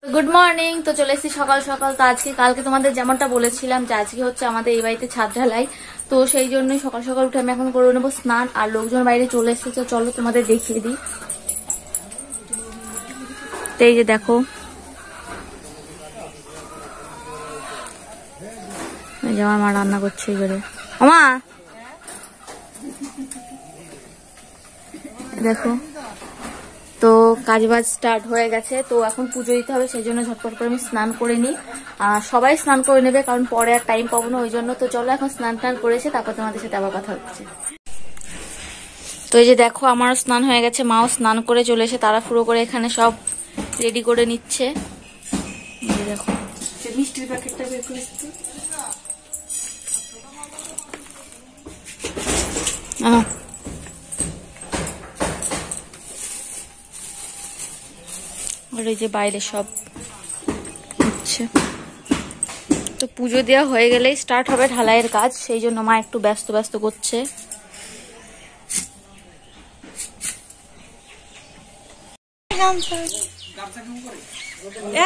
Good morning. तो चले सकाल सकाल तो आज के কালকে তোমাদের যেমনটা বলেছিলাম যে আজকে হচ্ছে আমাদের এই বাড়িতে ছাদ ঢালাই, তো সেই জন্যই সকাল সকাল উঠে আমি এখন করে নেব স্নান। আর লোকজন বাইরে চলে এসেছে, চলো তোমাদের দেখিয়ে দিই। তো এই যে দেখো, এই যে আমার মা রান্না করছে এবারে। মা দেখো, তো কাজবাজ স্টার্ট হয়ে গেছে। তো এখন পুজো দিতে হবে, সেই জন্য ঝটপট করে আমি স্নান করে নিই। সবাই স্নান করে নেবে, কারণ পরে আর টাইম পাবো না, ওই জন্য। তো চলো এখন স্নান টান করেছে, তারপর তোমাদের সাথে আবার কথা হচ্ছে। তো এই যে দেখো, আমারও স্নান হয়ে গেছে, মাও স্নান করে চলে এসে তাড়াহুড়ো করে এখানে সব রেডি করে নিচ্ছে। দেখো মিষ্টির প্যাকেটটা বের করেছি। এই যে বাইরে সব হচ্ছে, তো পুজো দেওয়া হয়ে গেলেই স্টার্ট হবে ঢালাইয়ের কাজ, সেই জন্য মা একটু ব্যস্ত ব্যস্ত করছে।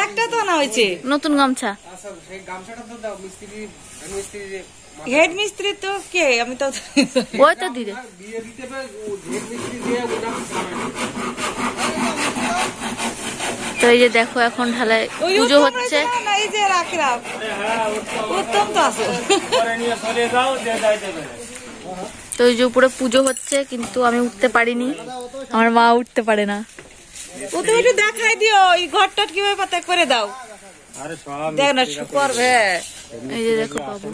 একটা তো না হয়েছে নতুন গামছা, হেড মিস্ত্রি তো কে, আমি তো ওই তো দিদি। তো এই যে দেখো, এখন ঢালাই পুজো হচ্ছে। তো এই যে উপরে পুজো হচ্ছে, কিন্তু আমি উঠতে পারিনি, আমার মা উঠতে পারে না। ও তুমি একটু দেখাই দিও, এই ঘরটা কিভাবে পাতা করে দাও, দেখ না করবে। এই যে দেখো বাবু,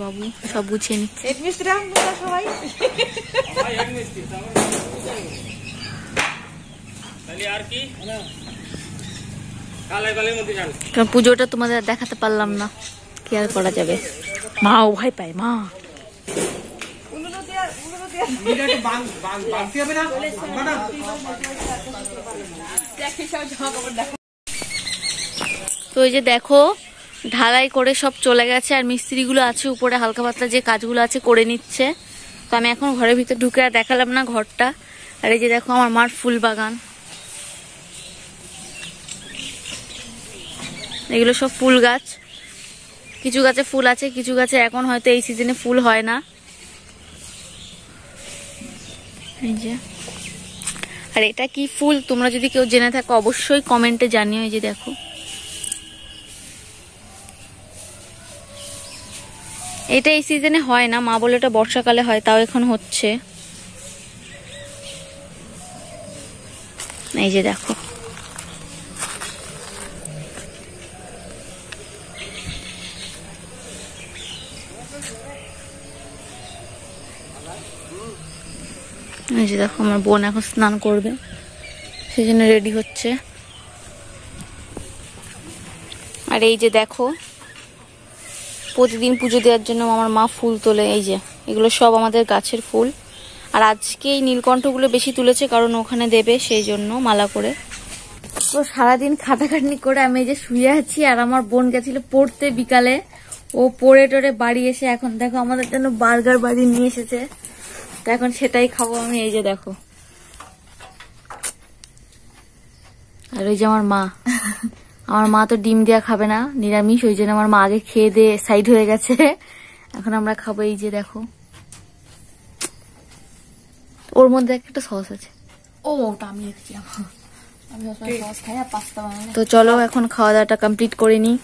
বাবু সব গুছিয়ে নিচ্ছে। হেড মিস্ত্রি সবাই পুজোটা তোমাদের দেখাতে পারলাম না, কি আর করা যাবে। মাও ভয় পায়, মা তো এই যে দেখো, ঢালাই করে সব চলে গেছে, আর মিস্ত্রিগুলো আছে উপরে হালকা পাতলা যে কাজগুলো আছে করে নিচ্ছে। তো আমি এখন ঘরের ভিতরে ঢুকে আর দেখালাম না ঘরটা। আর এই যে দেখো আমার মার ফুল বাগান, এগুলো সব ফুল গাছ। কিছু গাছে ফুল আছে, কিছু গাছে এখন হয়তো এই সিজনে ফুল হয় না। এই যে, আর এটা কি ফুল তোমরা যদি কেউ জেনে থাকো অবশ্যই কমেন্টে জানিও। এই যে দেখো, এটা এই সিজনে হয় না, মা বলে এটা বর্ষাকালে হয়, তাও এখন হচ্ছে। এই যে দেখো, এই যে দেখো আমার বোন এখন স্নান করবে, সেই জন্য রেডি হচ্ছে। আর এই যে দেখো, প্রতিদিন পুজো দেওয়ার জন্য আমার মা ফুল তোলে। এই যে এগুলো সব আমাদের গাছের ফুল, আর আজকে এই নীলকণ্ঠগুলো বেশি তুলেছে, কারণ ওখানে দেবে, সেই জন্য মালা করে। তো সারাদিন খাটাখাটনি করে আমি এই যে শুয়ে আছি, আর আমার বোন গেছিল পড়তে বিকালে, ও পড়ে টড়ে বাড়ি এসে এখন দেখো আমাদের জন্য বার্গার বাড়ি নিয়ে এসেছে। তো এখন সেটাই খাবো আমি। এই যে দেখো, আর ওই যে আমার মা, আমার মা তো ডিম দেওয়া খাবে না, নিরামিষ, ওই জন্য আমার মা আগে খেয়ে দিয়ে সাইড হয়ে গেছে, এখন আমরা খাবো। এই যে দেখো, ওর মধ্যে একটা সস আছে। ও ওটা আমি সস খাই আর পাস্তা বানাই। তো চলো এখন খাওয়া দাওয়াটা কমপ্লিট করে নিই।